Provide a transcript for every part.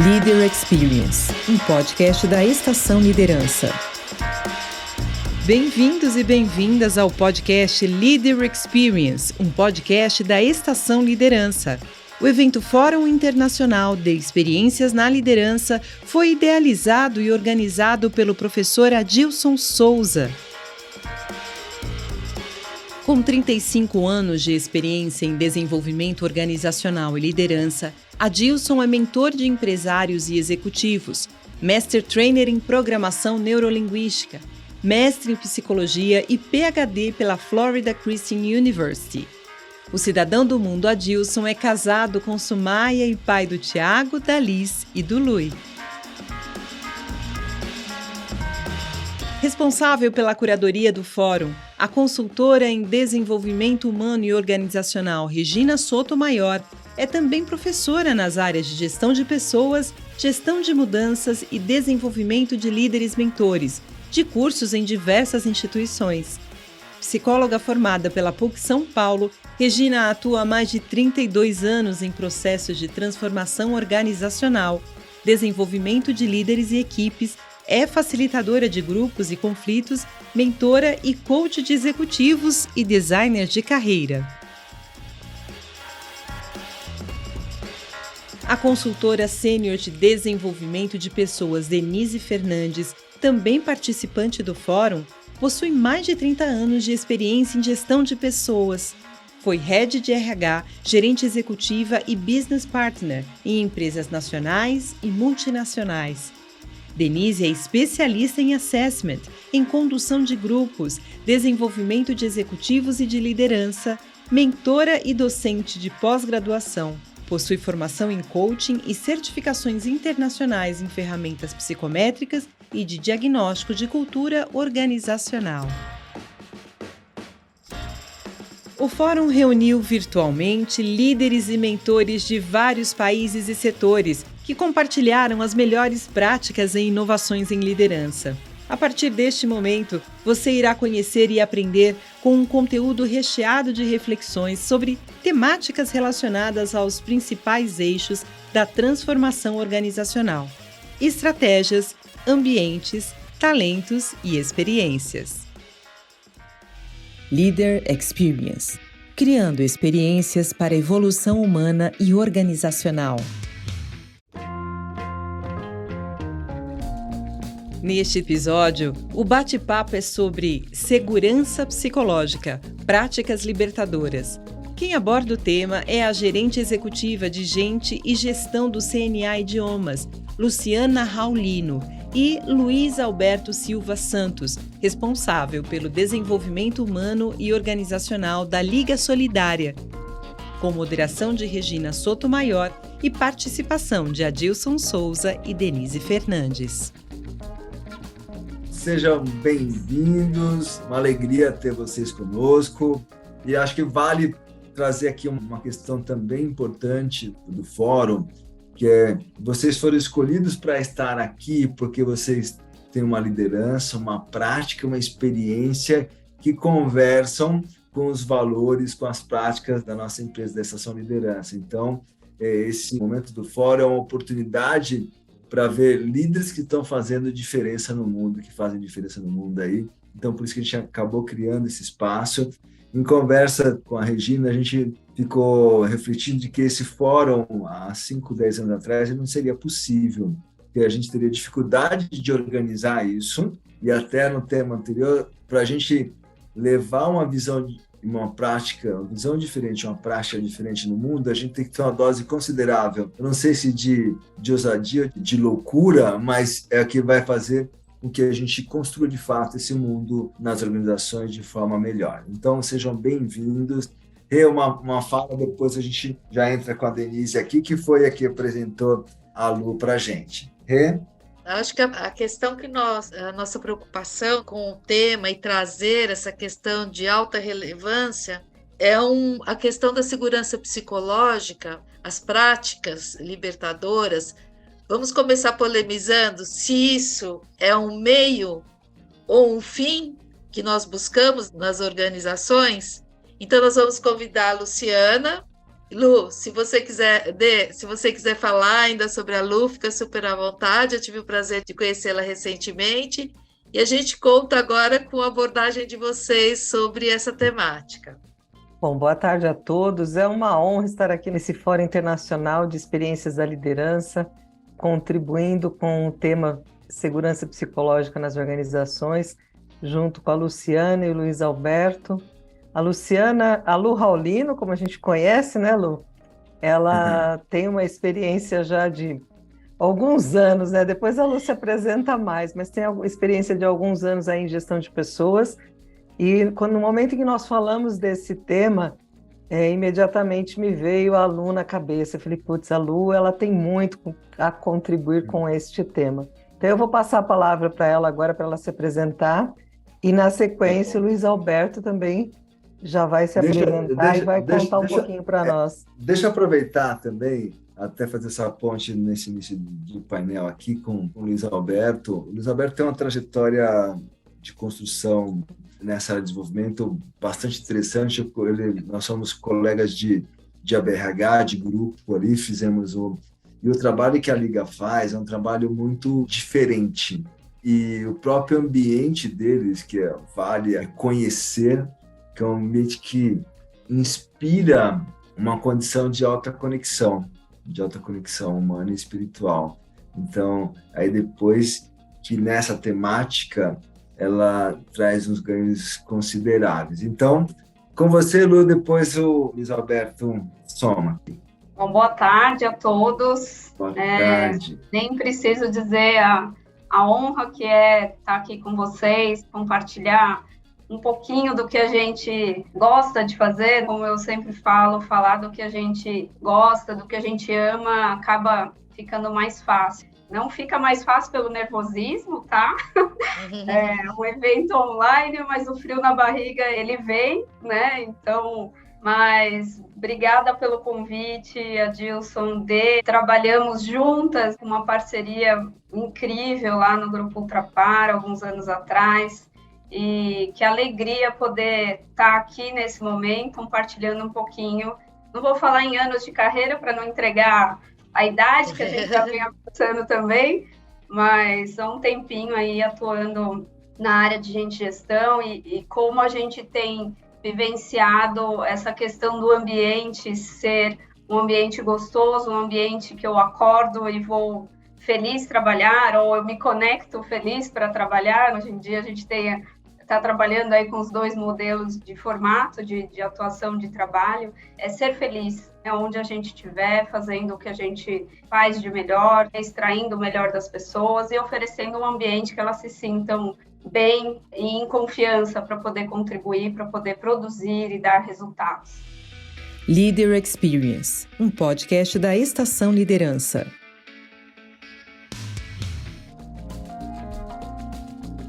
Leader Experience, um podcast da Estação Liderança. Bem-vindos e bem-vindas ao podcast Leader Experience, um podcast da Estação Liderança. O evento Fórum Internacional de Experiências na Liderança foi idealizado e organizado pelo professor Adilson Souza. Com 35 anos de experiência em desenvolvimento organizacional e liderança, Adilson é mentor de empresários e executivos, Master Trainer em Programação Neurolinguística, mestre em Psicologia e PhD pela Florida Christian University. O cidadão do mundo Adilson é casado com Sumaia e pai do Tiago, da Liz e do Lui. Responsável pela curadoria do fórum, a consultora em desenvolvimento humano e organizacional Regina Sotomayor é também professora nas áreas de gestão de pessoas, gestão de mudanças e desenvolvimento de líderes mentores, de cursos em diversas instituições. Psicóloga formada pela PUC São Paulo, Regina atua há mais de 32 anos em processos de transformação organizacional, desenvolvimento de líderes e equipes, é facilitadora de grupos e conflitos, mentora e coach de executivos e designer de carreira. A consultora sênior de desenvolvimento de pessoas Denise Fernandes, também participante do fórum, possui mais de 30 anos de experiência em gestão de pessoas. Foi head de RH, gerente executiva e business partner em empresas nacionais e multinacionais. Denise é especialista em assessment, em condução de grupos, desenvolvimento de executivos e de liderança, mentora e docente de pós-graduação. Possui formação em coaching e certificações internacionais em ferramentas psicométricas e de diagnóstico de cultura organizacional. O fórum reuniu virtualmente líderes e mentores de vários países e setores que compartilharam as melhores práticas e inovações em liderança. A partir deste momento, você irá conhecer e aprender com um conteúdo recheado de reflexões sobre temáticas relacionadas aos principais eixos da transformação organizacional: estratégias, ambientes, talentos e experiências. Leader Experience, criando experiências para a evolução humana e organizacional. Neste episódio, o bate-papo é sobre segurança psicológica, práticas libertadoras. Quem aborda o tema é a gerente executiva de Gente e Gestão do CNA Idiomas, Luciana Raulino, e Luiz Alberto Silva Santos, responsável pelo desenvolvimento humano e organizacional da Liga Solidária, com moderação de Regina Sotomayor e participação de Adilson Souza e Denise Fernandes. Sejam bem-vindos, uma alegria ter vocês conosco, e acho que vale trazer aqui uma questão também importante do fórum, que é: vocês foram escolhidos para estar aqui porque vocês têm uma liderança, uma prática, uma experiência que conversam com os valores, com as práticas da nossa empresa, da Estação Liderança. Então, esse momento do fórum é uma oportunidade para ver líderes que estão fazendo diferença no mundo, que fazem diferença no mundo aí. Então, por isso que a gente acabou criando esse espaço. Em conversa com a Regina, a gente ficou refletindo de que esse fórum, há 5, 10 anos atrás, não seria possível, porque a gente teria dificuldade de organizar isso, e até no tema anterior, para a gente levar uma visão, uma prática, uma visão diferente, uma prática diferente no mundo, a gente tem que ter uma dose considerável. Eu não sei se de ousadia, de loucura, mas é o que vai fazer com que a gente construa de fato esse mundo nas organizações de forma melhor. Então, sejam bem-vindos. Uma fala, depois a gente já entra com a Denise aqui, que foi a que apresentou a Lu para a gente. Acho que a questão que a nossa preocupação com o tema e trazer essa questão de alta relevância é a questão da segurança psicológica, as práticas libertadoras. Vamos começar polemizando se isso é um meio ou um fim que nós buscamos nas organizações. Então, nós vamos convidar a Luciana Lu, se você quiser falar ainda sobre a Lu, fica super à vontade. Eu tive o prazer de conhecê-la recentemente e a gente conta agora com a abordagem de vocês sobre essa temática. Bom, boa tarde a todos. É uma honra estar aqui nesse Fórum Internacional de Experiências da Liderança, contribuindo com o tema Segurança Psicológica nas Organizações, junto com a Luciana e o Luiz Alberto. A Luciana, a Lu Raulino, como a gente conhece, né, Lu? Ela tem uma experiência já de alguns anos, né? Depois a Lu se apresenta mais, mas tem experiência de alguns anos aí em gestão de pessoas. E no momento em que nós falamos desse tema, imediatamente me veio a Lu na cabeça. Eu falei, putz, a Lu, ela tem muito a contribuir com este tema. Então eu vou passar a palavra para ela agora, para ela se apresentar. E na sequência, o Luiz Alberto também já vai se apresentar e vai contar um pouquinho para nós. Deixa eu aproveitar também, até fazer essa ponte nesse início do painel aqui com o Luiz Alberto. O Luiz Alberto tem uma trajetória de construção nessa área de desenvolvimento bastante interessante. Nós somos colegas de ABRH, de grupo ali, e o trabalho que a Liga faz é um trabalho muito diferente. E o próprio ambiente deles, que vale conhecer, que é um ambiente que inspira uma condição de alta conexão humana e espiritual. Então, aí depois que nessa temática ela traz uns ganhos consideráveis. Então, com você, Lu, depois o Luiz Alberto soma. Bom, boa tarde a todos. Boa tarde. Nem preciso dizer a honra que é estar aqui com vocês, compartilhar um pouquinho do que a gente gosta de fazer. Como eu sempre falo, falar do que a gente gosta, do que a gente ama, acaba ficando mais fácil. Não fica mais fácil pelo nervosismo, tá? É um evento online, mas o frio na barriga, ele vem, né? Então, mas obrigada pelo convite, Adilson. Trabalhamos juntas, uma parceria incrível lá no Grupo Ultrapar, alguns anos atrás. E que alegria poder estar aqui nesse momento, compartilhando um pouquinho. Não vou falar em anos de carreira para não entregar a idade, que a gente já vem avançando também, mas há um tempinho aí atuando na área de gente gestão e como a gente tem vivenciado essa questão do ambiente ser um ambiente gostoso, um ambiente que eu acordo e vou feliz trabalhar, ou eu me conecto feliz para trabalhar. Hoje em dia a gente está trabalhando aí com os 2 modelos de formato de atuação de trabalho, é ser feliz, onde a gente estiver, fazendo o que a gente faz de melhor, extraindo o melhor das pessoas e oferecendo um ambiente que elas se sintam bem e em confiança para poder contribuir, para poder produzir e dar resultados. Leader Experience, um podcast da Estação Liderança.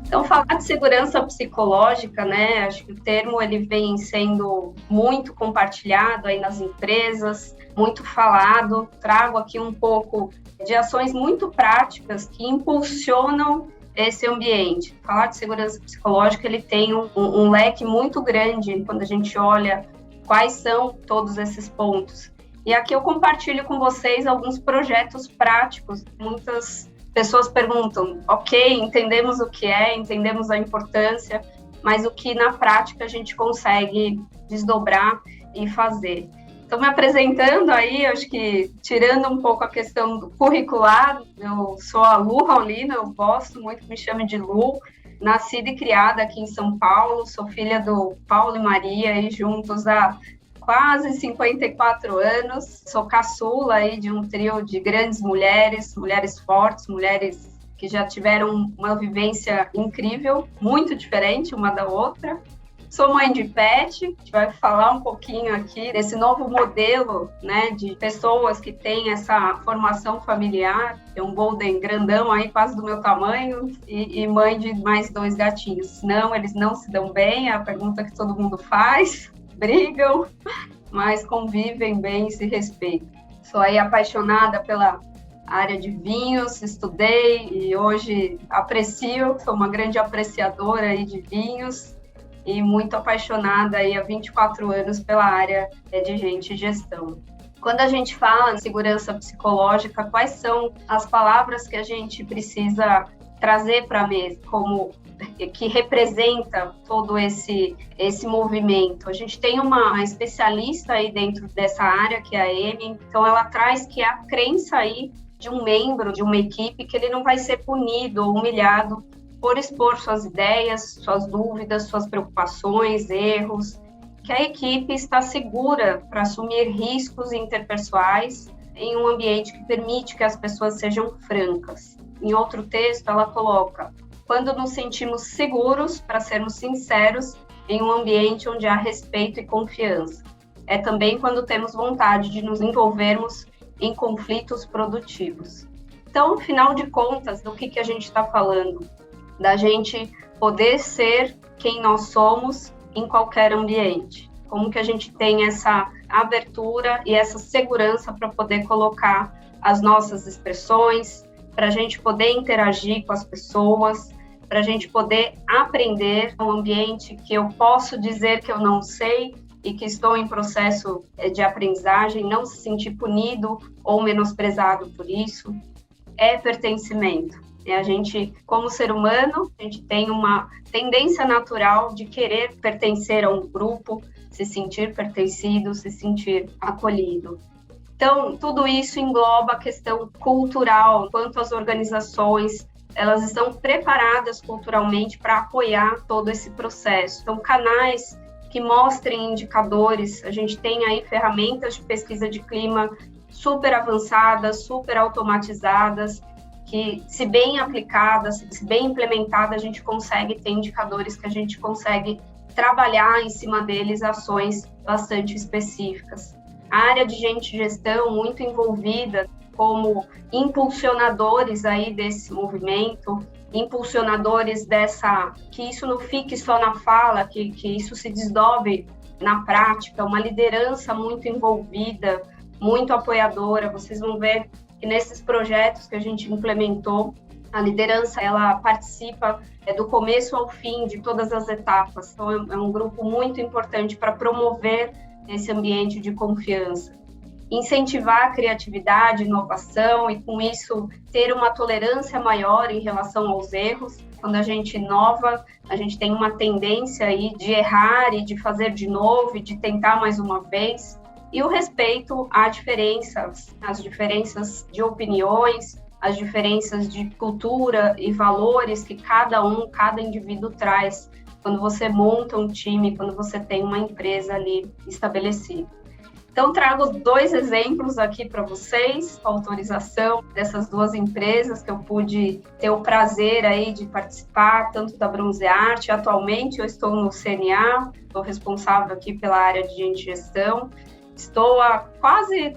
Então, falar de segurança psicológica, né? Acho que o termo ele vem sendo muito compartilhado aí nas empresas, muito falado. Trago aqui um pouco de ações muito práticas que impulsionam esse ambiente. Falar de segurança psicológica, ele tem um leque muito grande quando a gente olha quais são todos esses pontos. E aqui eu compartilho com vocês alguns projetos práticos. Muitas pessoas perguntam, ok, entendemos o que é, entendemos a importância, mas o que na prática a gente consegue desdobrar e fazer. Então, me apresentando aí, acho que tirando um pouco a questão do curricular, eu sou a Lu Raulino, eu gosto muito que me chame de Lu, nascida e criada aqui em São Paulo, sou filha do Paulo e Maria, e juntos há quase 54 anos, sou caçula aí de um trio de grandes mulheres, mulheres fortes, mulheres que já tiveram uma vivência incrível, muito diferente uma da outra. Sou mãe de pet, a gente vai falar um pouquinho aqui desse novo modelo, né, de pessoas que têm essa formação familiar. Tem um golden grandão aí, quase do meu tamanho, e mãe de mais 2 gatinhos. Não, eles não se dão bem, é a pergunta que todo mundo faz, brigam, mas convivem bem e se respeitam. Sou aí apaixonada pela área de vinhos, estudei e hoje aprecio, sou uma grande apreciadora aí de vinhos, e muito apaixonada aí há 24 anos pela área de gente e gestão. Quando a gente fala em segurança psicológica, quais são as palavras que a gente precisa trazer para a mesa, como que representa todo esse movimento? A gente tem uma especialista aí dentro dessa área, que é a Amy, então ela traz que é a crença aí de um membro de uma equipe que ele não vai ser punido ou humilhado por expor suas ideias, suas dúvidas, suas preocupações, erros, que a equipe está segura para assumir riscos interpessoais em um ambiente que permite que as pessoas sejam francas. Em outro texto, ela coloca: quando nos sentimos seguros para sermos sinceros em um ambiente onde há respeito e confiança. É também quando temos vontade de nos envolvermos em conflitos produtivos. Então, afinal de contas, do que a gente está falando? Da gente poder ser quem nós somos em qualquer ambiente. Como que a gente tem essa abertura e essa segurança para poder colocar as nossas expressões, para a gente poder interagir com as pessoas, para a gente poder aprender um ambiente que eu posso dizer que eu não sei e que estou em processo de aprendizagem, não se sentir punido ou menosprezado por isso. É pertencimento. A gente, como ser humano, a gente tem uma tendência natural de querer pertencer a um grupo, se sentir pertencido, se sentir acolhido. Então, tudo isso engloba a questão cultural, quanto as organizações elas estão preparadas culturalmente para apoiar todo esse processo. Então, canais que mostrem indicadores, a gente tem aí ferramentas de pesquisa de clima super avançadas, super automatizadas, que, se bem aplicadas, se bem implementadas, a gente consegue ter indicadores que a gente consegue trabalhar em cima deles ações bastante específicas. A área de gente de gestão muito envolvida como impulsionadores aí desse movimento, impulsionadores que isso não fique só na fala, que isso se desdobre na prática, uma liderança muito envolvida, muito apoiadora. Vocês vão ver que nesses projetos que a gente implementou, a liderança ela participa do começo ao fim de todas as etapas. Então, é um grupo muito importante para promover esse ambiente de confiança. Incentivar a criatividade, inovação e, com isso, ter uma tolerância maior em relação aos erros. Quando a gente inova, a gente tem uma tendência aí de errar e de fazer de novo e de tentar mais uma vez. E o respeito às diferenças de opiniões, as diferenças de cultura e valores que cada indivíduo traz quando você monta um time, quando você tem uma empresa ali estabelecida. Então, trago 2 exemplos aqui para vocês, a autorização dessas 2 empresas que eu pude ter o prazer aí de participar, tanto da Bronzearte. Atualmente, eu estou no CNA, estou responsável aqui pela área de gente de gestão. Estou há quase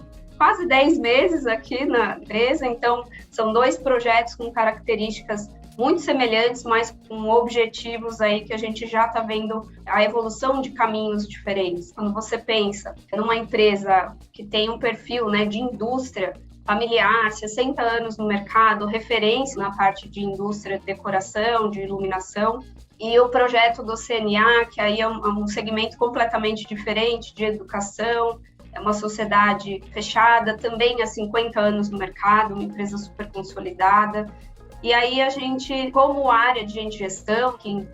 10 meses aqui na empresa, então são 2 projetos com características muito semelhantes, mas com objetivos aí que a gente já está vendo a evolução de caminhos diferentes. Quando você pensa numa empresa que tem um perfil, né, de indústria familiar, 60 anos no mercado, referência na parte de indústria de decoração, de iluminação, e o projeto do CNA, que aí é um segmento completamente diferente de educação, é uma sociedade fechada, também há 50 anos no mercado, uma empresa super consolidada. E aí a gente, como área de gente de gestão, que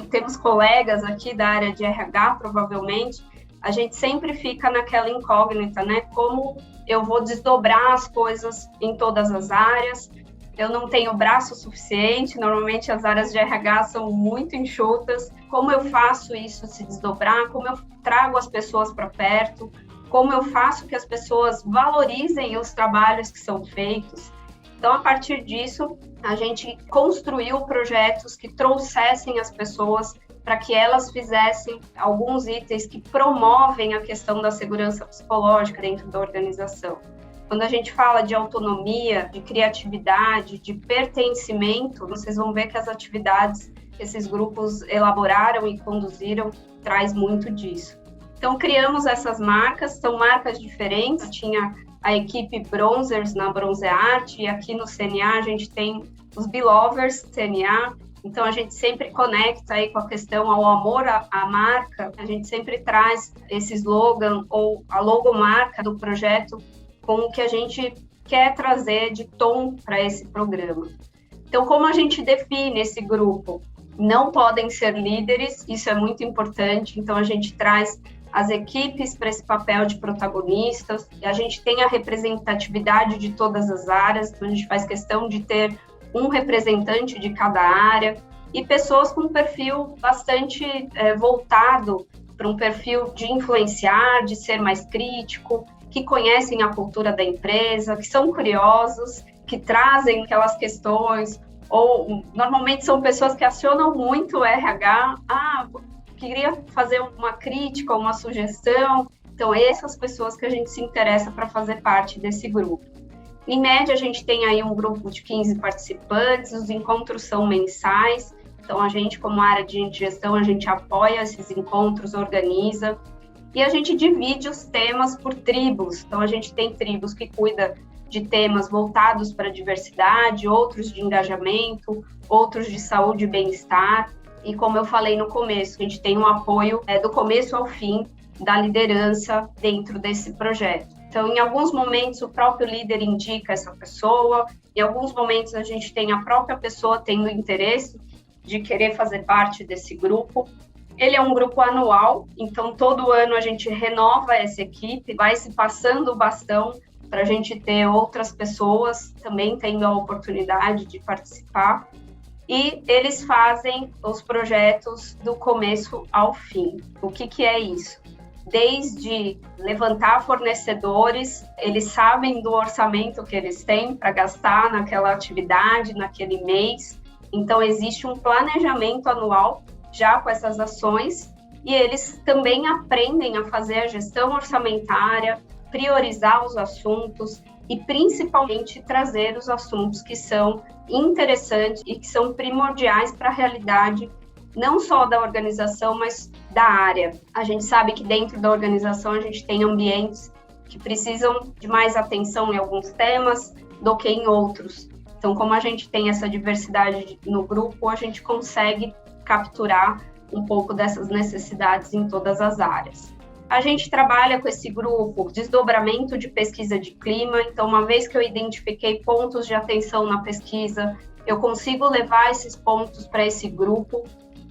temos colegas aqui da área de RH, provavelmente, a gente sempre fica naquela incógnita, né? Como eu vou desdobrar as coisas em todas as áreas? Eu não tenho braço suficiente, normalmente as áreas de RH são muito enxutas. Como eu faço isso se desdobrar? Como eu trago as pessoas para perto? Como eu faço que as pessoas valorizem os trabalhos que são feitos? Então, a partir disso, a gente construiu projetos que trouxessem as pessoas para que elas fizessem alguns itens que promovem a questão da segurança psicológica dentro da organização. Quando a gente fala de autonomia, de criatividade, de pertencimento, vocês vão ver que as atividades que esses grupos elaboraram e conduziram traz muito disso. Então, criamos essas marcas, são marcas diferentes. Tinha a equipe Bronzers na Bronzearte, e aqui no CNA a gente tem os Belovers CNA, Então, a gente sempre conecta aí com a questão ao amor à marca, a gente sempre traz esse slogan ou a logomarca do projeto com o que a gente quer trazer de tom para esse programa. Então, como a gente define esse grupo? Não podem ser líderes, isso é muito importante, então a gente traz as equipes para esse papel de protagonistas, a gente tem a representatividade de todas as áreas, então a gente faz questão de ter um representante de cada área e pessoas com um perfil bastante voltado para um perfil de influenciar, de ser mais crítico, que conhecem a cultura da empresa, que são curiosos, que trazem aquelas questões, ou normalmente são pessoas que acionam muito o RH, queria fazer uma crítica, uma sugestão. Então, essas pessoas que a gente se interessa para fazer parte desse grupo. Em média, a gente tem aí um grupo de 15 participantes, os encontros são mensais, então a gente, como área de gestão, a gente apoia esses encontros, organiza, e a gente divide os temas por tribos. Então, a gente tem tribos que cuidam de temas voltados para a diversidade, outros de engajamento, outros de saúde e bem-estar. E como eu falei no começo, a gente tem um apoio do começo ao fim da liderança dentro desse projeto. Então, em alguns momentos, o próprio líder indica essa pessoa, em alguns momentos a gente tem a própria pessoa tendo interesse de querer fazer parte desse grupo. Ele é um grupo anual, então todo ano a gente renova essa equipe, vai se passando o bastão para a gente ter outras pessoas também tendo a oportunidade de participar. E eles fazem os projetos do começo ao fim. O que é isso? Desde levantar fornecedores, eles sabem do orçamento que eles têm para gastar naquela atividade, naquele mês. Então, existe um planejamento anual já com essas ações e eles também aprendem a fazer a gestão orçamentária, priorizar os assuntos e, principalmente, trazer os assuntos que são interessantes e que são primordiais para a realidade, não só da organização, mas da área. A gente sabe que dentro da organização a gente tem ambientes que precisam de mais atenção em alguns temas do que em outros. Então, como a gente tem essa diversidade no grupo, a gente consegue capturar um pouco dessas necessidades em todas as áreas. A gente trabalha com esse grupo desdobramento de pesquisa de clima, então uma vez que eu identifiquei pontos de atenção na pesquisa, eu consigo levar esses pontos para esse grupo.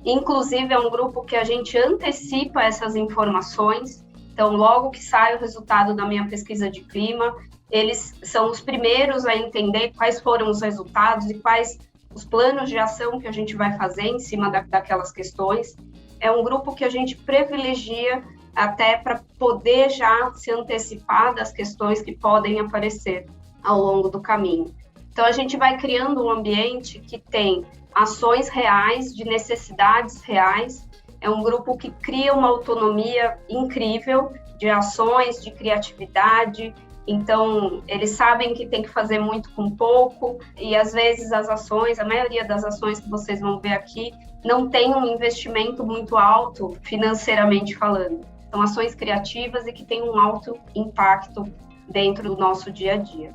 Inclusive é um grupo que a gente antecipa essas informações, então logo que sai o resultado da minha pesquisa de clima, eles são os primeiros a entender quais foram os resultados e quais os planos de ação que a gente vai fazer em cima daquelas questões. É um grupo que a gente privilegia até para poder já se antecipar das questões que podem aparecer ao longo do caminho. Então, a gente vai criando um ambiente que tem ações reais, de necessidades reais. É um grupo que cria uma autonomia incrível de ações, de criatividade. Então, eles sabem que tem que fazer muito com pouco e, às vezes, as ações, a maioria das ações que vocês vão ver aqui, não tem um investimento muito alto, financeiramente falando. São ações criativas e que têm um alto impacto dentro do nosso dia a dia.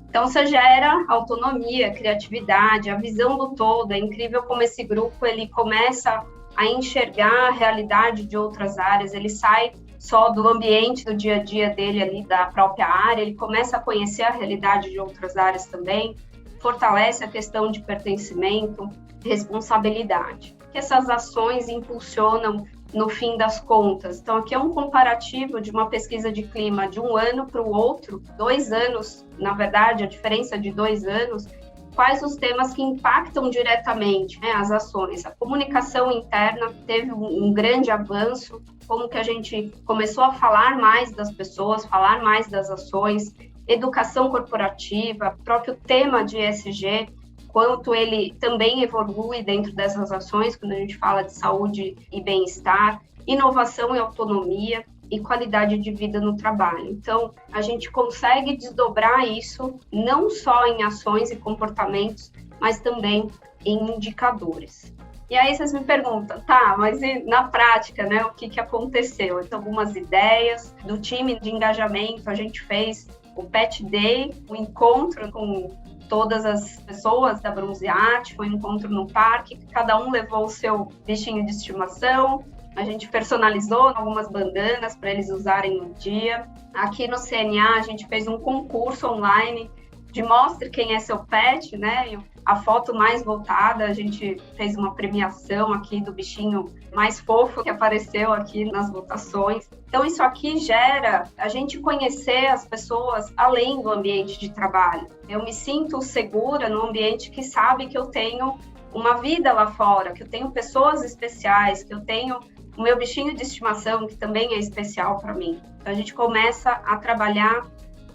Então, você gera autonomia, criatividade, a visão do todo. É incrível como esse grupo ele começa a enxergar a realidade de outras áreas, ele sai só do ambiente do dia a dia dele ali, da própria área, ele começa a conhecer a realidade de outras áreas também, fortalece a questão de pertencimento, responsabilidade, que essas ações impulsionam no fim das contas. Então, aqui é um comparativo de uma pesquisa de clima de um ano para o outro, 2 anos, na verdade, a diferença de 2 anos, quais os temas que impactam diretamente as ações. A comunicação interna teve um grande avanço, como que a gente começou a falar mais das pessoas, falar mais das ações, educação corporativa, próprio tema de ESG, quanto ele também evolui dentro dessas ações, quando a gente fala de saúde e bem-estar, inovação e autonomia e qualidade de vida no trabalho. Então, a gente consegue desdobrar isso não só em ações e comportamentos, mas também em indicadores. E aí vocês me perguntam, tá, mas na prática, né, o que aconteceu? Então, algumas ideias do time de engajamento, a gente fez o Pet Day, um encontro com todas as pessoas da Bronze Art, foi um encontro no parque, cada um levou o seu bichinho de estimação, a gente personalizou algumas bandanas para eles usarem no dia. Aqui no CNA a gente fez um concurso online de mostre quem é seu pet, né? E a foto mais voltada, a gente fez uma premiação aqui do bichinho mais fofo que apareceu aqui nas votações. Então isso aqui gera a gente conhecer as pessoas além do ambiente de trabalho. Eu me sinto segura no ambiente que sabe que eu tenho uma vida lá fora, que eu tenho pessoas especiais, que eu tenho o meu bichinho de estimação, que também é especial para mim. Então a gente começa a trabalhar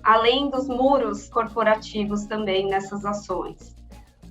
além dos muros corporativos também nessas ações.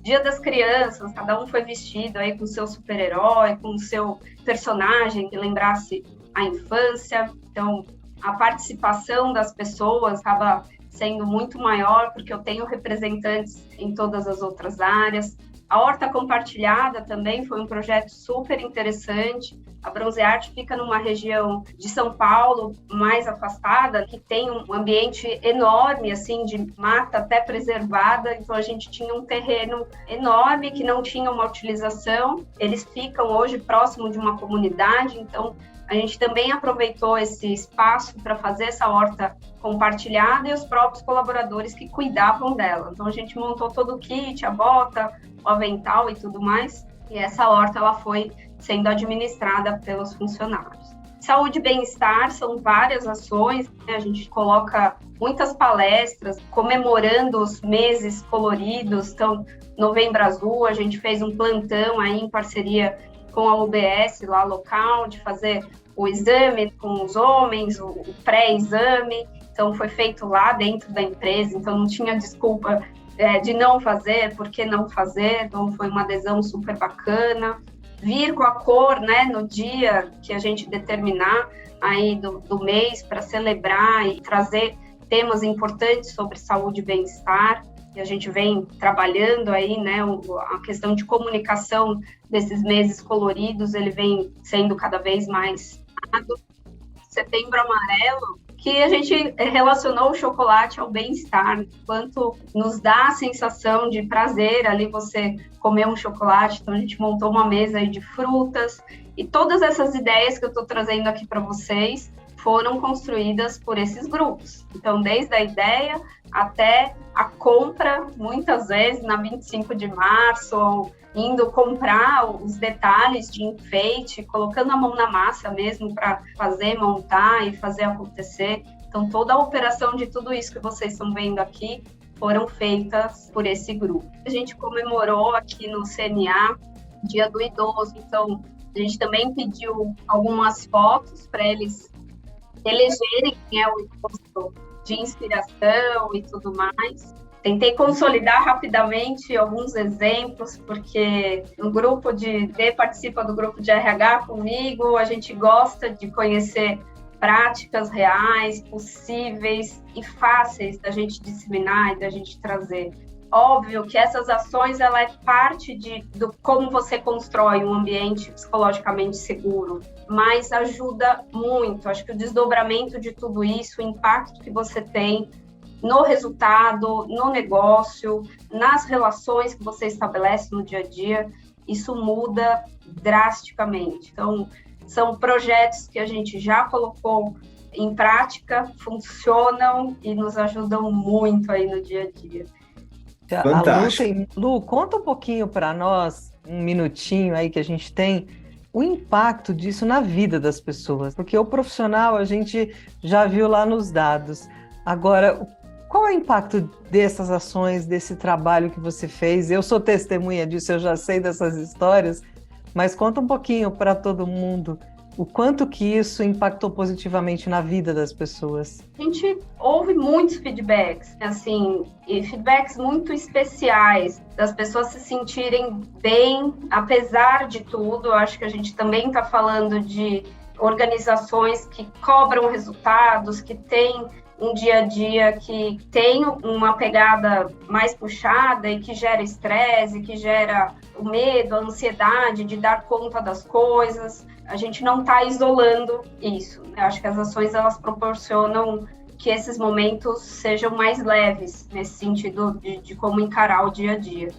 Dia das Crianças, cada um foi vestido aí com o seu super-herói, com o seu personagem que lembrasse a infância. Então, a participação das pessoas acaba sendo muito maior, porque eu tenho representantes em todas as outras áreas. A Horta Compartilhada também foi um projeto super interessante. A Bronze Art fica numa região de São Paulo, mais afastada, que tem um ambiente enorme, assim, de mata até preservada. Então, a gente tinha um terreno enorme que não tinha uma utilização. Eles ficam hoje próximo de uma comunidade, então a gente também aproveitou esse espaço para fazer essa horta compartilhada e os próprios colaboradores que cuidavam dela. Então, a gente montou todo o kit, a bota, o avental e tudo mais. E essa horta ela foi sendo administrada pelos funcionários. Saúde e bem-estar são várias ações, né? A gente coloca muitas palestras comemorando os meses coloridos. Então, Novembro Azul, a gente fez um plantão aí em parceria com a UBS lá local, de fazer o exame com os homens, o pré-exame. Então, foi feito lá dentro da empresa, então não tinha desculpa de não fazer, por que não fazer? Então, foi uma adesão super bacana. Vir com a cor, né, no dia que a gente determinar aí do mês para celebrar e trazer temas importantes sobre saúde e bem-estar. E a gente vem trabalhando aí, né, a questão de comunicação desses meses coloridos, ele vem sendo cada vez mais dado. Setembro Amarelo, que a gente relacionou o chocolate ao bem-estar, quanto nos dá a sensação de prazer ali você comer um chocolate. Então a gente montou uma mesa aí de frutas, e todas essas ideias que eu estou trazendo aqui para vocês foram construídas por esses grupos. Então, desde a ideia até a compra, muitas vezes na 25 de março, ou indo comprar os detalhes de enfeite, colocando a mão na massa mesmo para fazer, montar e fazer acontecer. Então, toda a operação de tudo isso que vocês estão vendo aqui foram feitas por esse grupo. A gente comemorou aqui no CNA Dia do Idoso, então a gente também pediu algumas fotos para eles elegerem quem é o idoso de inspiração e tudo mais. Tentei consolidar rapidamente alguns exemplos, porque o grupo participa do grupo de RH comigo, a gente gosta de conhecer práticas reais, possíveis e fáceis da gente disseminar e da gente trazer. Óbvio que essas ações, ela é parte do como você constrói um ambiente psicologicamente seguro, mas ajuda muito. Acho que o desdobramento de tudo isso, o impacto que você tem no resultado, no negócio, nas relações que você estabelece no dia a dia, isso muda drasticamente. Então, são projetos que a gente já colocou em prática, funcionam e nos ajudam muito aí no dia a dia. Fantástico. Lu, conta um pouquinho para nós, um minutinho aí que a gente tem, o impacto disso na vida das pessoas, porque o profissional a gente já viu lá nos dados. Agora, qual é o impacto dessas ações, desse trabalho que você fez? Eu sou testemunha disso, eu já sei dessas histórias, mas conta um pouquinho para todo mundo o quanto que isso impactou positivamente na vida das pessoas. A gente ouve muitos feedbacks, assim, e feedbacks muito especiais, das pessoas se sentirem bem, apesar de tudo. Eu acho que a gente também está falando de organizações que cobram resultados, que têm um dia a dia que tem uma pegada mais puxada e que gera estresse, que gera o medo, a ansiedade de dar conta das coisas. A gente não está isolando isso, né? Acho que as ações elas proporcionam que esses momentos sejam mais leves, nesse sentido de como encarar o dia a dia.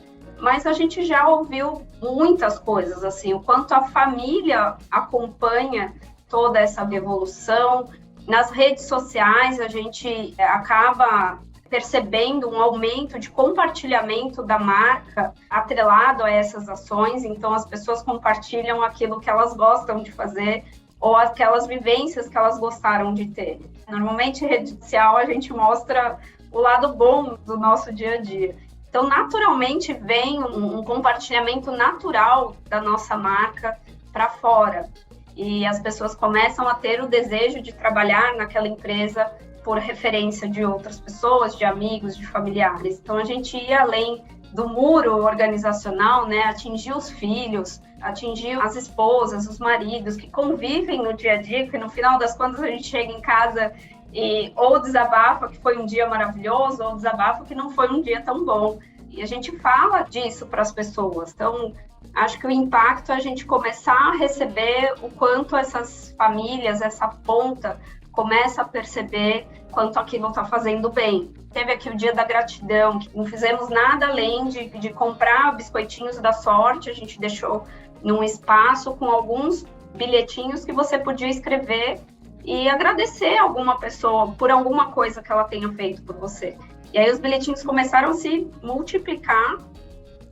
Mas a gente já ouviu muitas coisas, assim, o quanto a família acompanha toda essa evolução. Nas redes sociais, a gente acaba percebendo um aumento de compartilhamento da marca atrelado a essas ações, então as pessoas compartilham aquilo que elas gostam de fazer ou aquelas vivências que elas gostaram de ter. Normalmente, em rede social, a gente mostra o lado bom do nosso dia a dia. Então, naturalmente, vem um compartilhamento natural da nossa marca para fora. E as pessoas começam a ter o desejo de trabalhar naquela empresa por referência de outras pessoas, de amigos, de familiares. Então, a gente ia além do muro organizacional, né? Atingir os filhos, atingir as esposas, os maridos que convivem no dia a dia, que no final das contas a gente chega em casa e ou desabafa que foi um dia maravilhoso, ou desabafa que não foi um dia tão bom. E a gente fala disso para as pessoas. Então, acho que o impacto é a gente começar a receber o quanto essas famílias, essa ponta, começa a perceber quanto aquilo está fazendo bem. Teve aqui o Dia da Gratidão, que não fizemos nada além de comprar biscoitinhos da sorte, a gente deixou num espaço com alguns bilhetinhos que você podia escrever e agradecer alguma pessoa por alguma coisa que ela tenha feito por você. E aí os bilhetinhos começaram a se multiplicar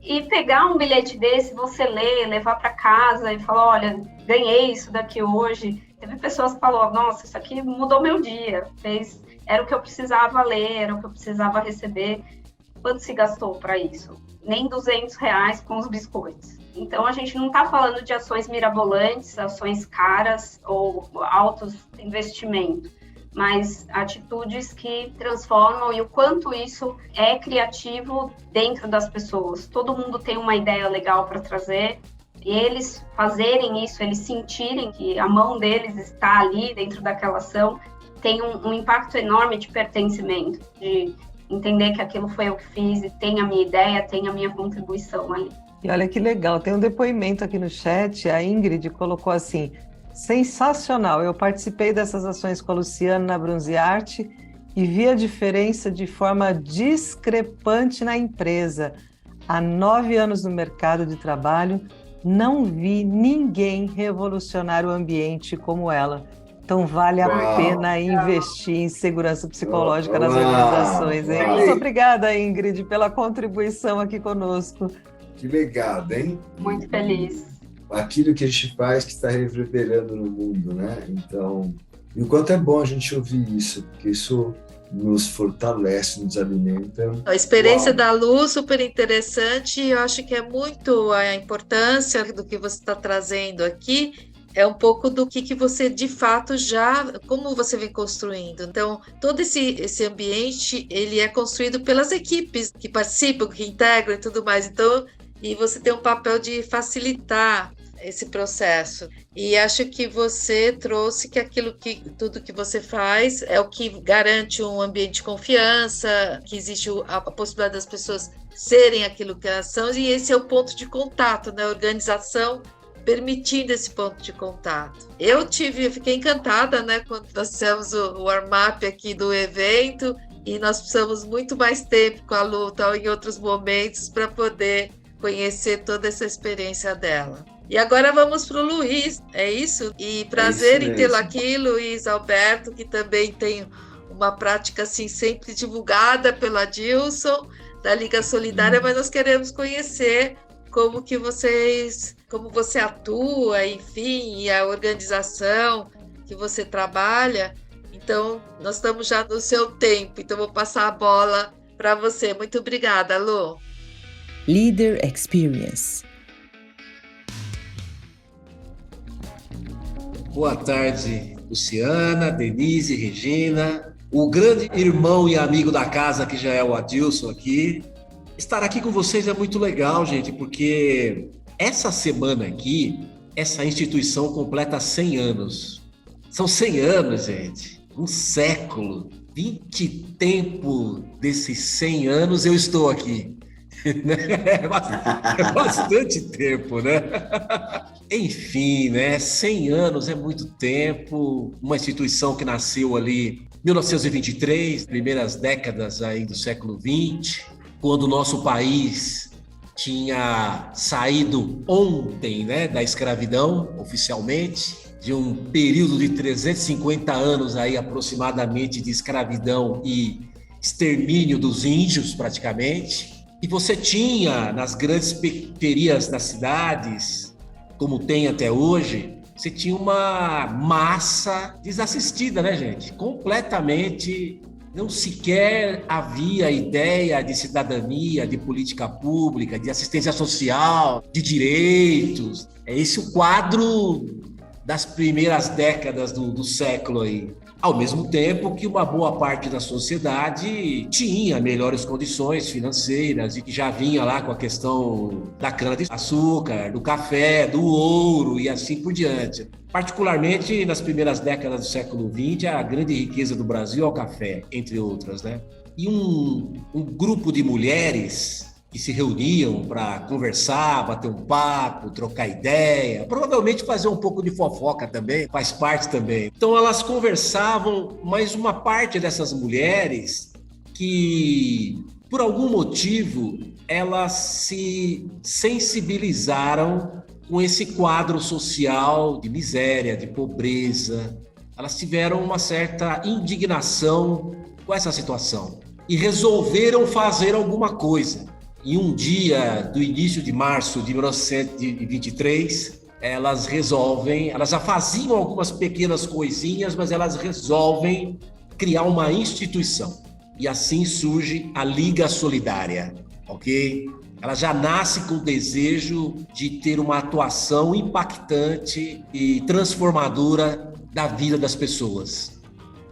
e pegar um bilhete desse, você ler, levar para casa e falar, olha, ganhei isso daqui hoje. Teve pessoas que falaram, nossa, isso aqui mudou meu dia, era o que eu precisava ler, era o que eu precisava receber. Quanto se gastou para isso? Nem R$200 com os biscoitos. Então, a gente não está falando de ações mirabolantes, ações caras ou altos investimentos, mas atitudes que transformam e o quanto isso é criativo dentro das pessoas. Todo mundo tem uma ideia legal para trazer, e eles fazerem isso, eles sentirem que a mão deles está ali dentro daquela ação, tem um impacto enorme de pertencimento, de entender que aquilo foi eu que fiz e tem a minha ideia, tem a minha contribuição ali. E olha que legal, tem um depoimento aqui no chat, a Ingrid colocou assim, sensacional, eu participei dessas ações com a Luciana na Bronze Art e vi a diferença de forma discrepante na empresa. Há 9 anos no mercado de trabalho, não vi ninguém revolucionar o ambiente como ela. Então vale a pena investir em segurança psicológica nas organizações, hein? Muito obrigada, Ingrid, pela contribuição aqui conosco. Que legado, hein? Muito feliz. Aquilo que a gente faz que está reverberando no mundo, né? Então, e o quanto é bom a gente ouvir isso, porque isso nos fortalece, nos alimenta. A experiência da Lu, super interessante, eu acho que é muito a importância do que você está trazendo aqui, é um pouco do que você de fato como você vem construindo. Então, todo esse ambiente, ele é construído pelas equipes que participam, que integram e tudo mais. Então, e você tem um papel de facilitar esse processo. E acho que você trouxe que tudo que você faz é o que garante um ambiente de confiança, que existe a possibilidade das pessoas serem aquilo que elas são, e esse é o ponto de contato, né? A organização permitindo esse ponto de contato. Eu fiquei encantada, né, quando nós fizemos o warm-up aqui do evento, e nós precisamos muito mais tempo com a Lu, tal, em outros momentos, para poder conhecer toda essa experiência dela. E agora vamos para o Luiz, é isso? E prazer em tê-lo aqui, Luiz Alberto, que também tem uma prática assim, sempre divulgada pelo Adilson, da Liga Solidária, mas nós queremos conhecer como você atua, enfim, e a organização que você trabalha. Então, nós estamos já no seu tempo, então vou passar a bola para você. Muito obrigada, Lu. Leader Experience. Boa tarde, Luciana, Denise, Regina, o grande irmão e amigo da casa que já é o Adilson aqui. Estar aqui com vocês é muito legal, gente, porque essa semana aqui, essa instituição completa 100 anos. São 100 anos, gente, um século, 20 tempo desses 100 anos eu estou aqui. É bastante tempo, né? Enfim, né? 100 anos é muito tempo. Uma instituição que nasceu ali 1923, primeiras décadas aí do século XX, quando o nosso país tinha saído ontem, né, da escravidão, oficialmente, de um período de 350 anos aí aproximadamente de escravidão e extermínio dos índios, praticamente. E você tinha, nas grandes periferias das cidades, como tem até hoje, você tinha uma massa desassistida, né, gente? Completamente, não sequer havia ideia de cidadania, de política pública, de assistência social, de direitos. É esse o quadro das primeiras décadas do século aí. Ao mesmo tempo que uma boa parte da sociedade tinha melhores condições financeiras e que já vinha lá com a questão da cana-de-açúcar, do café, do ouro e assim por diante. Particularmente nas primeiras décadas do século XX, a grande riqueza do Brasil é o café, entre outras, né? E um grupo de mulheres que se reuniam para conversar, bater um papo, trocar ideia, provavelmente fazer um pouco de fofoca também, faz parte também. Então elas conversavam, mas uma parte dessas mulheres que, por algum motivo, elas se sensibilizaram com esse quadro social de miséria, de pobreza. Elas tiveram uma certa indignação com essa situação e resolveram fazer alguma coisa. Em um dia do início de março de 1923, elas já faziam algumas pequenas coisinhas, mas elas resolvem criar uma instituição. E assim surge a Liga Solidária, ok? Ela já nasce com o desejo de ter uma atuação impactante e transformadora da vida das pessoas.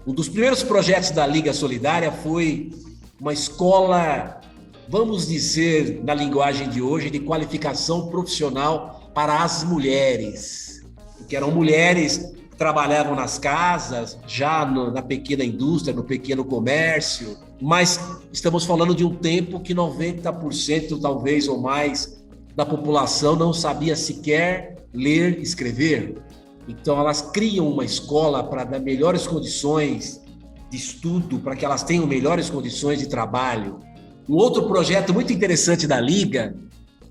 Um dos primeiros projetos da Liga Solidária foi uma escola, vamos dizer, na linguagem de hoje, de qualificação profissional para as mulheres, que eram mulheres que trabalhavam nas casas, já na pequena indústria, no pequeno comércio, mas estamos falando de um tempo que 90%, talvez ou mais, da população não sabia sequer ler e escrever. Então elas criam uma escola para dar melhores condições de estudo, para que elas tenham melhores condições de trabalho. Um outro projeto muito interessante da Liga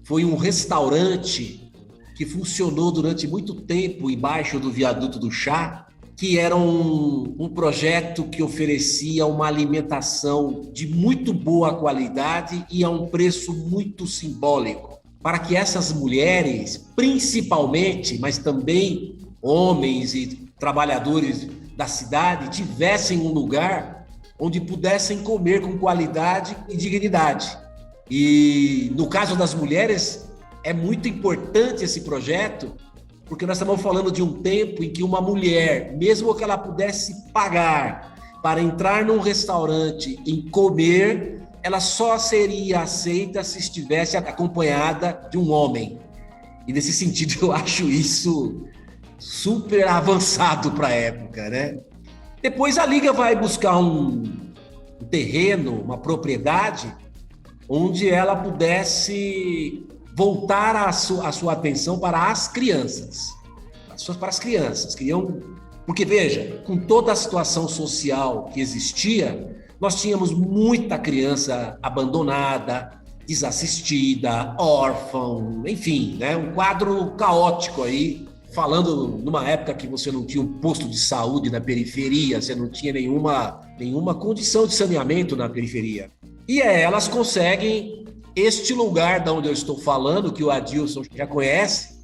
foi um restaurante que funcionou durante muito tempo embaixo do viaduto do Chá, que era um projeto que oferecia uma alimentação de muito boa qualidade e a um preço muito simbólico, para que essas mulheres, principalmente, mas também homens e trabalhadores da cidade, tivessem um lugar onde pudessem comer com qualidade e dignidade. E no caso das mulheres, é muito importante esse projeto, porque nós estamos falando de um tempo em que uma mulher, mesmo que ela pudesse pagar para entrar num restaurante e comer, ela só seria aceita se estivesse acompanhada de um homem. E nesse sentido, eu acho isso super avançado para a época, né? Depois a Liga vai buscar um terreno, uma propriedade, onde ela pudesse voltar a sua atenção para as crianças. Para as crianças. Porque, veja, com toda a situação social que existia, nós tínhamos muita criança abandonada, desassistida, órfã, enfim, né? Um quadro caótico aí. Falando numa época que você não tinha um posto de saúde na periferia, você não tinha nenhuma condição de saneamento na periferia. E elas conseguem este lugar de onde eu estou falando, que o Adilson já conhece,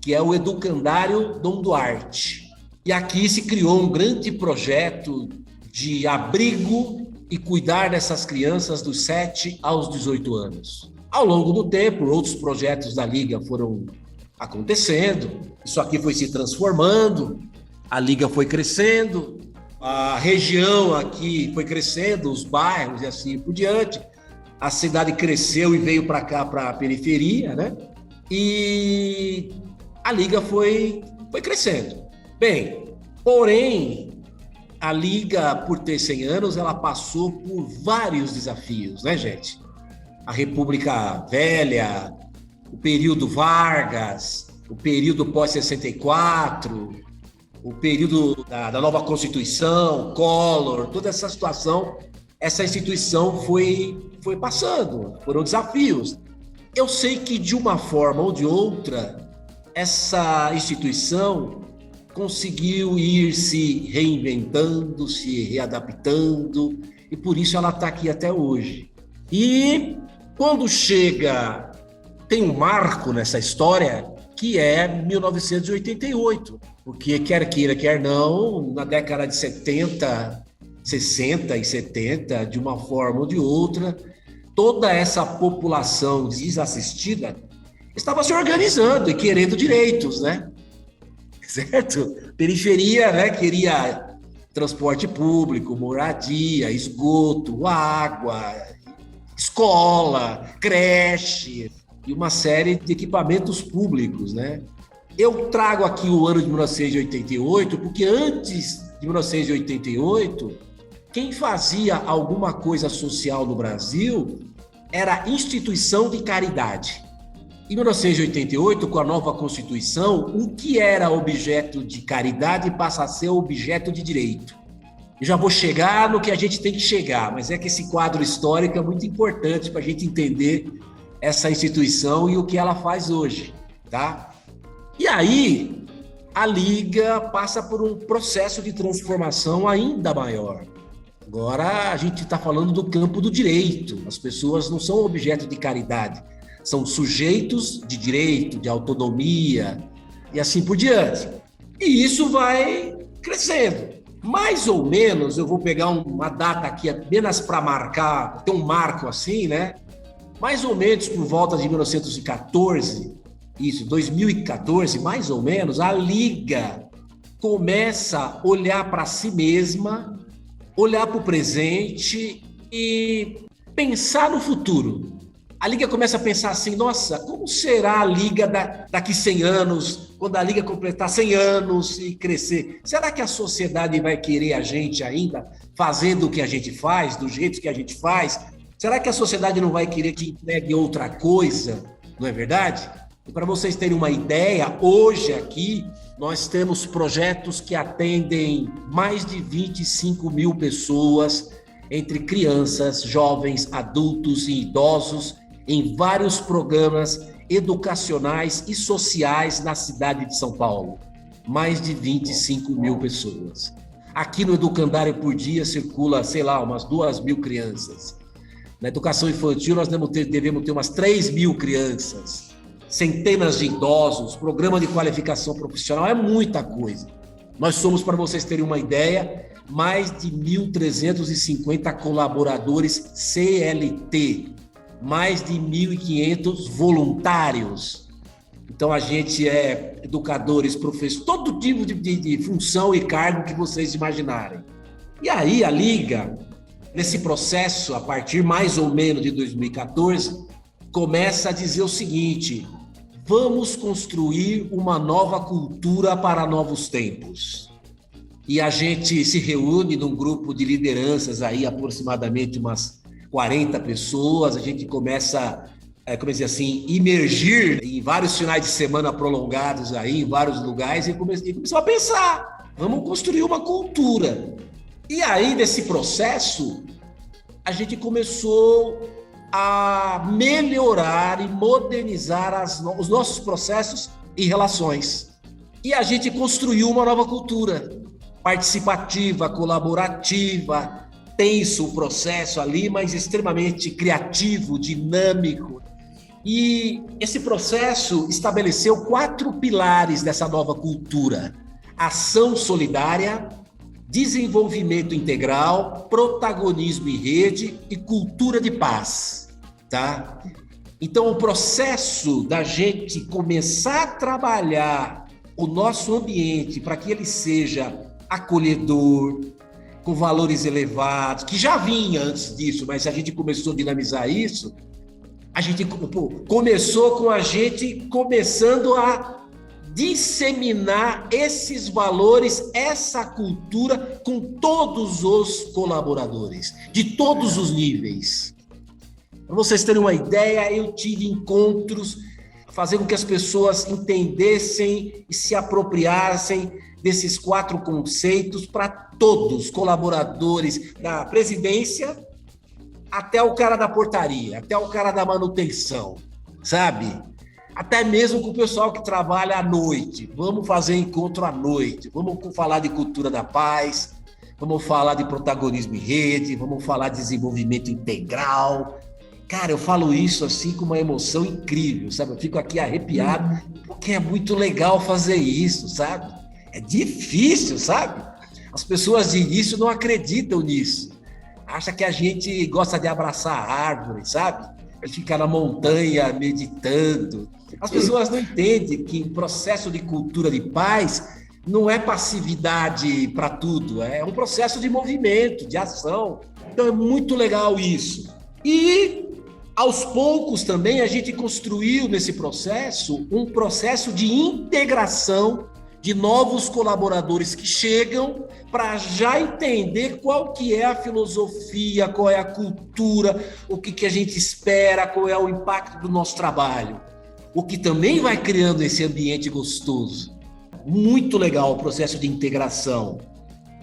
que é o Educandário Dom Duarte. E aqui se criou um grande projeto de abrigo e cuidar dessas crianças dos 7 aos 18 anos. Ao longo do tempo, outros projetos da Liga foram acontecendo, isso aqui foi se transformando, a Liga foi crescendo, a região aqui foi crescendo, os bairros e assim por diante, a cidade cresceu e veio para cá, para a periferia, né? E a Liga foi crescendo. Bem, porém, a Liga, por ter 100 anos, ela passou por vários desafios, né, gente? A República Velha, o período Vargas, o período pós-64, o período da nova Constituição, Collor, toda essa situação, essa instituição foi passando, foram desafios. Eu sei que, de uma forma ou de outra, essa instituição conseguiu ir se reinventando, se readaptando, e por isso ela está aqui até hoje. E quando chega, tem um marco nessa história, que é 1988, porque quer queira, quer não, na década de 70, 60 e 70, de uma forma ou de outra, toda essa população desassistida estava se organizando e querendo direitos, né? Certo? Periferia, né? Queria transporte público, moradia, esgoto, água, escola, creche e uma série de equipamentos públicos, né? Eu trago aqui o ano de 1988 porque antes de 1988, quem fazia alguma coisa social no Brasil era a instituição de caridade. Em 1988, com a nova Constituição, o que era objeto de caridade passa a ser objeto de direito. Eu já vou chegar no que a gente tem que chegar, mas é que esse quadro histórico é muito importante para a gente entender essa instituição e o que ela faz hoje, tá? E aí, a Liga passa por um processo de transformação ainda maior. Agora, a gente está falando do campo do direito. As pessoas não são objeto de caridade. São sujeitos de direito, de autonomia e assim por diante. E isso vai crescendo. Mais ou menos, eu vou pegar uma data aqui apenas para marcar, ter um marco assim, né? Mais ou menos por volta de 1914, 2014, mais ou menos, a Liga começa a olhar para si mesma, olhar para o presente e pensar no futuro. A Liga começa a pensar assim, nossa, como será a Liga daqui 100 anos, quando a Liga completar 100 anos e crescer? Será que a sociedade vai querer a gente ainda fazendo o que a gente faz, do jeito que a gente faz? Será que a sociedade não vai querer que entregue outra coisa? Não é verdade? E para vocês terem uma ideia, hoje aqui nós temos projetos que atendem mais de 25 mil pessoas, entre crianças, jovens, adultos e idosos, em vários programas educacionais e sociais na cidade de São Paulo. Mais de 25 mil pessoas. Aqui no Educandário por dia circula, sei lá, umas 2.000 crianças. Na educação infantil nós devemos ter umas 3.000 crianças. Centenas de idosos, programa de qualificação profissional, é muita coisa. Nós somos, para vocês terem uma ideia, mais de 1.350 colaboradores CLT, mais de 1.500 voluntários. Então, a gente é educadores, professores, todo tipo de função e cargo que vocês imaginarem. E aí, a Liga, nesse processo, a partir mais ou menos de 2014, começa a dizer o seguinte: vamos construir uma nova cultura para novos tempos. E a gente se reúne num grupo de lideranças aí, aproximadamente umas 40 pessoas, a gente começa, como dizer assim, imergir em vários finais de semana prolongados aí, em vários lugares, e começamos a pensar, vamos construir uma cultura. E aí, nesse processo, a gente começou a melhorar e modernizar os nossos processos e relações. E a gente construiu uma nova cultura, participativa, colaborativa, tenso o processo ali, mas extremamente criativo, dinâmico. E esse processo estabeleceu 4 pilares dessa nova cultura: ação solidária, desenvolvimento integral, protagonismo em rede e cultura de paz, tá? Então, o processo da gente começar a trabalhar o nosso ambiente para que ele seja acolhedor, com valores elevados, que já vinha antes disso, mas a gente começou a dinamizar isso, a gente começou com a gente começando a disseminar esses valores, essa cultura com todos os colaboradores, de todos os níveis. Para vocês terem uma ideia, eu tive encontros fazer com que as pessoas entendessem e se apropriassem desses 4 conceitos para todos, colaboradores da presidência, até o cara da portaria, até o cara da manutenção, sabe? Até mesmo com o pessoal que trabalha à noite. Vamos fazer encontro à noite, vamos falar de cultura da paz, vamos falar de protagonismo em rede, vamos falar de desenvolvimento integral. Cara, eu falo isso assim com uma emoção incrível, sabe? Eu fico aqui arrepiado, porque é muito legal fazer isso, sabe? É difícil, sabe? As pessoas de início não acreditam nisso. Acham que a gente gosta de abraçar a árvore, sabe? Ficar na montanha meditando. As pessoas não entendem que o processo de cultura de paz não é passividade para tudo, é um processo de movimento, de ação. Então é muito legal isso. E aos poucos também a gente construiu nesse processo um processo de integração de novos colaboradores que chegam para já entender qual que é a filosofia, qual é a cultura, o que a gente espera, qual é o impacto do nosso trabalho. O que também vai criando esse ambiente gostoso. Muito legal o processo de integração.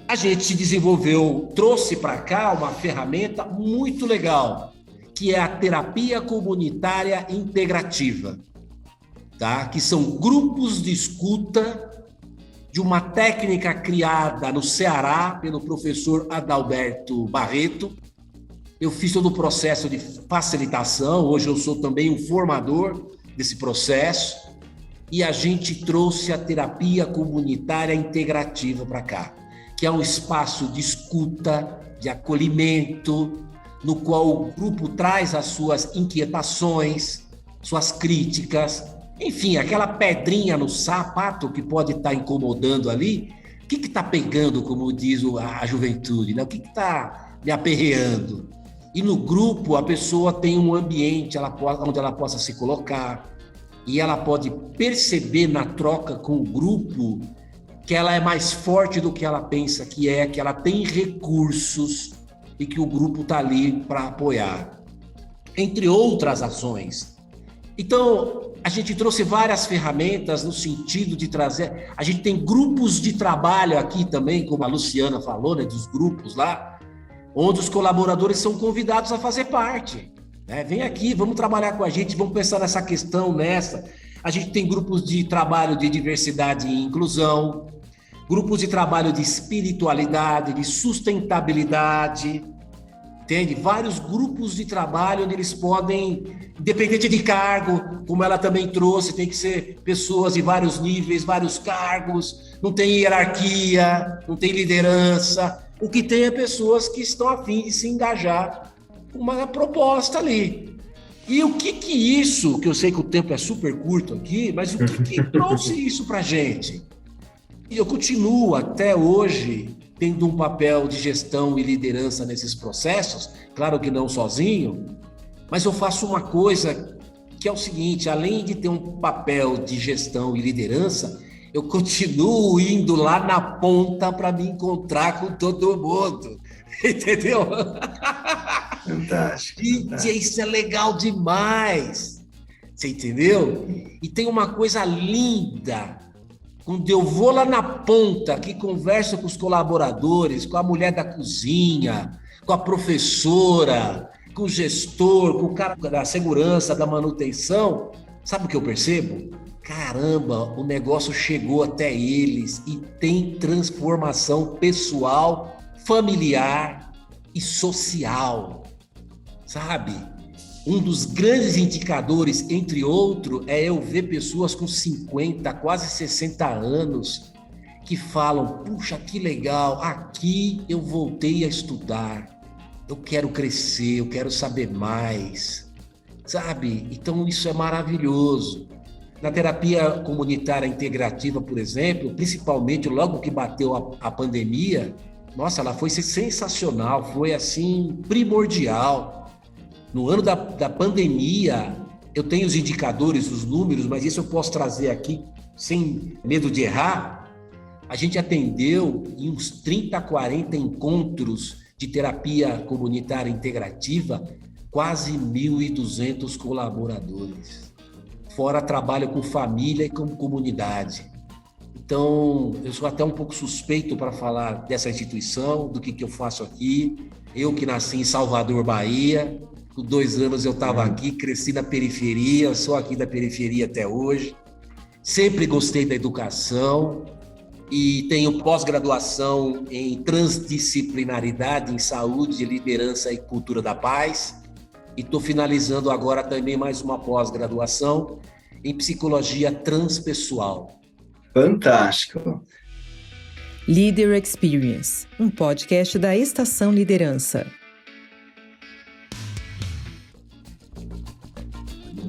A gente desenvolveu, trouxe para cá uma ferramenta muito legal, que é a terapia comunitária integrativa, tá? Que são grupos de escuta de uma técnica criada no Ceará pelo professor Adalberto Barreto. Eu fiz todo o processo de facilitação, hoje eu sou também um formador desse processo, e a gente trouxe a terapia comunitária integrativa para cá, que é um espaço de escuta, de acolhimento, no qual o grupo traz as suas inquietações, suas críticas, enfim, aquela pedrinha no sapato que pode estar incomodando ali. O que está pegando, como diz a juventude, né? O que está me aperreando? E no grupo a pessoa tem um ambiente onde ela possa se colocar, e ela pode perceber na troca com o grupo que ela é mais forte do que ela pensa que ela tem recursos e que o grupo está ali para apoiar, entre outras ações. Então, a gente trouxe várias ferramentas no sentido de trazer... A gente tem grupos de trabalho aqui também, como a Luciana falou, né, dos grupos lá, onde os colaboradores são convidados a fazer parte. Né? Vem aqui, vamos trabalhar com a gente, vamos pensar nessa questão, nessa. A gente tem grupos de trabalho de diversidade e inclusão, grupos de trabalho de espiritualidade, de sustentabilidade, entende? Vários grupos de trabalho onde eles podem, independente de cargo, como ela também trouxe, tem que ser pessoas de vários níveis, vários cargos, não tem hierarquia, não tem liderança. O que tem é pessoas que estão a fim de se engajar com uma proposta ali. E o que isso, que eu sei que o tempo é super curto aqui, mas o que trouxe isso para a gente? Eu continuo até hoje tendo um papel de gestão e liderança nesses processos, claro que não sozinho, mas eu faço uma coisa que é o seguinte: além de ter um papel de gestão e liderança, eu continuo indo lá na ponta para me encontrar com todo mundo, entendeu? Fantástico. Gente, isso é legal demais, você entendeu? E tem uma coisa linda. Quando eu vou lá na ponta, que converso com os colaboradores, com a mulher da cozinha, com a professora, com o gestor, com o cara da segurança, da manutenção, sabe o que eu percebo? Caramba, o negócio chegou até eles e tem transformação pessoal, familiar e social, sabe? Um dos grandes indicadores, entre outros, é eu ver pessoas com 50, quase 60 anos que falam: puxa, que legal, aqui eu voltei a estudar, eu quero crescer, eu quero saber mais, sabe? Então isso é maravilhoso. Na terapia comunitária integrativa, por exemplo, principalmente logo que bateu a pandemia, nossa, ela foi sensacional, foi assim, primordial. No ano da pandemia, eu tenho os indicadores, os números, mas isso eu posso trazer aqui sem medo de errar. A gente atendeu em uns 30, 40 encontros de terapia comunitária integrativa, quase 1.200 colaboradores. fora trabalho com família e com comunidade. Então, eu sou até um pouco suspeito para falar dessa instituição, do que eu faço aqui. Eu que nasci em Salvador, Bahia, com 2 anos eu estava aqui, cresci na periferia, sou aqui da periferia até hoje. Sempre gostei da educação e tenho pós-graduação em transdisciplinaridade em saúde, liderança e cultura da paz. E estou finalizando agora também mais uma pós-graduação em psicologia transpessoal. Fantástico. Leader Experience, um podcast da Estação Liderança.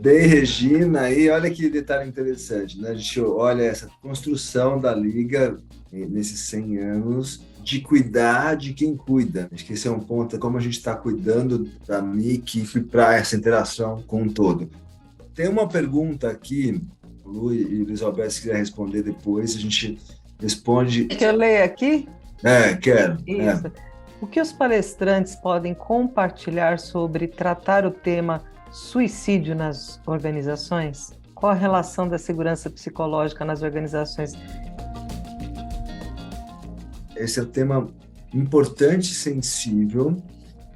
Bem, Regina, e olha que detalhe interessante, né? A gente olha essa construção da Liga nesses 100 anos de cuidar de quem cuida. Acho que esse é um ponto, como a gente está cuidando da MIC para essa interação com o todo. Tem uma pergunta aqui, Lu e Luiz Alberto, se quiser responder depois, a gente responde. Que eu leio aqui? Quero. Isso. O que os palestrantes podem compartilhar sobre tratar o tema suicídio nas organizações? Qual a relação da segurança psicológica nas organizações? Esse é um tema importante e sensível,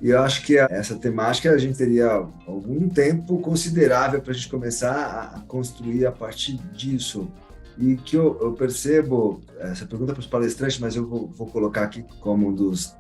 e eu acho que essa temática a gente teria algum tempo considerável para a gente começar a construir a partir disso. E que eu percebo, essa pergunta para os palestrantes, mas eu vou colocar aqui como um dos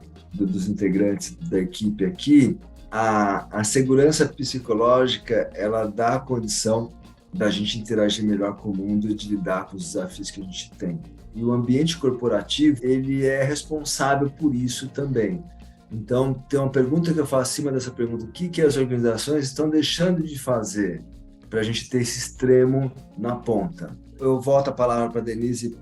integrantes da equipe aqui, a segurança psicológica, ela dá a condição da gente interagir melhor com o mundo e de lidar com os desafios que a gente tem. E o ambiente corporativo, ele é responsável por isso também. Então, tem uma pergunta que eu faço acima dessa pergunta: o que as organizações estão deixando de fazer para a gente ter esse extremo na ponta? Eu volto a palavra para a Denise,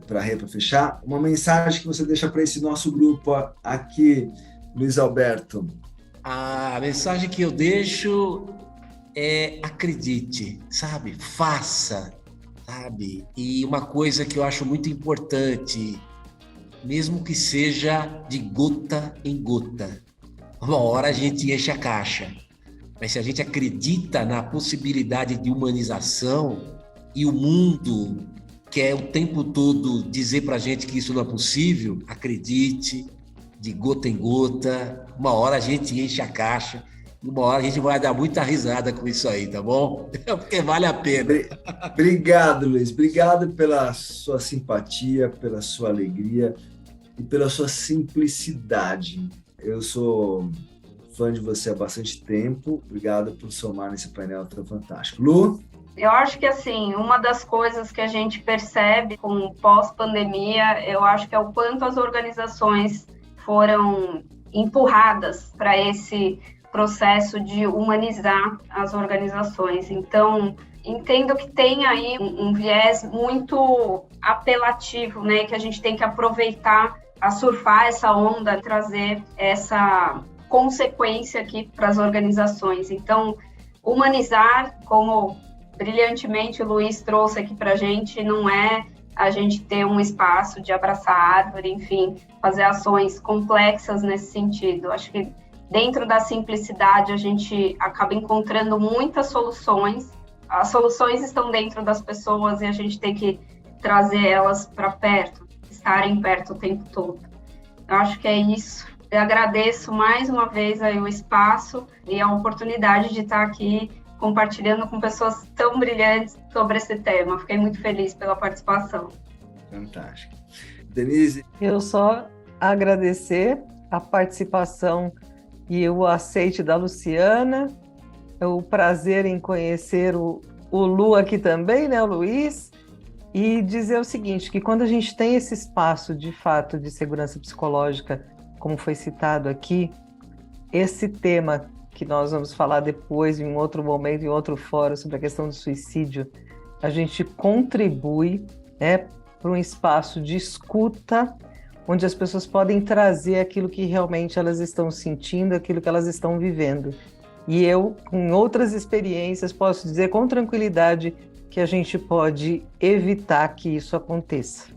para a Rê, para fechar. Uma mensagem que você deixa para esse nosso grupo aqui, Luiz Alberto. A mensagem que eu deixo é: acredite, sabe? Faça, sabe? E uma coisa que eu acho muito importante, mesmo que seja de gota em gota, uma hora a gente enche a caixa. Mas se a gente acredita na possibilidade de humanização, e o mundo quer o tempo todo dizer pra gente que isso não é possível, acredite, de gota em gota, uma hora a gente enche a caixa, uma hora a gente vai dar muita risada com isso aí, tá bom? Porque vale a pena. Obrigado, Luiz. Obrigado pela sua simpatia, pela sua alegria e pela sua simplicidade. Eu sou fã de você há bastante tempo. Obrigado por somar nesse painel tão fantástico. Lu? Eu acho que, assim, uma das coisas que a gente percebe com pós-pandemia, eu acho que é o quanto as organizações foram empurradas para esse processo de humanizar as organizações. Então, entendo que tem aí um viés muito apelativo, né, que a gente tem que aproveitar a surfar essa onda, trazer essa consequência aqui para as organizações. Então, humanizar, como brilhantemente o Luiz trouxe aqui para a gente, não é a gente ter um espaço de abraçar a árvore, enfim, fazer ações complexas nesse sentido. Acho que dentro da simplicidade a gente acaba encontrando muitas soluções. As soluções estão dentro das pessoas e a gente tem que trazer elas para perto, estarem perto o tempo todo. Eu acho que é isso. Eu agradeço mais uma vez aí o espaço e a oportunidade de estar aqui compartilhando com pessoas tão brilhantes sobre esse tema. Fiquei muito feliz pela participação. Fantástico. Denise? Eu só agradecer a participação e o aceite da Luciana, o prazer em conhecer o Lu aqui também, né, o Luiz, e dizer o seguinte, que quando a gente tem esse espaço, de fato, de segurança psicológica, como foi citado aqui, esse tema que nós vamos falar depois, em outro momento, em outro fórum, sobre a questão do suicídio, a gente contribui, né, para um espaço de escuta, onde as pessoas podem trazer aquilo que realmente elas estão sentindo, aquilo que elas estão vivendo. E eu, com outras experiências, posso dizer com tranquilidade que a gente pode evitar que isso aconteça.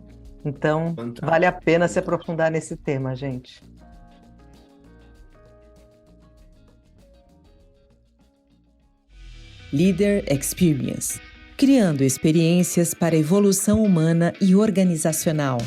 Então, fantástico. Vale a pena se aprofundar nesse tema, gente. Leader Experience, criando experiências para a evolução humana e organizacional.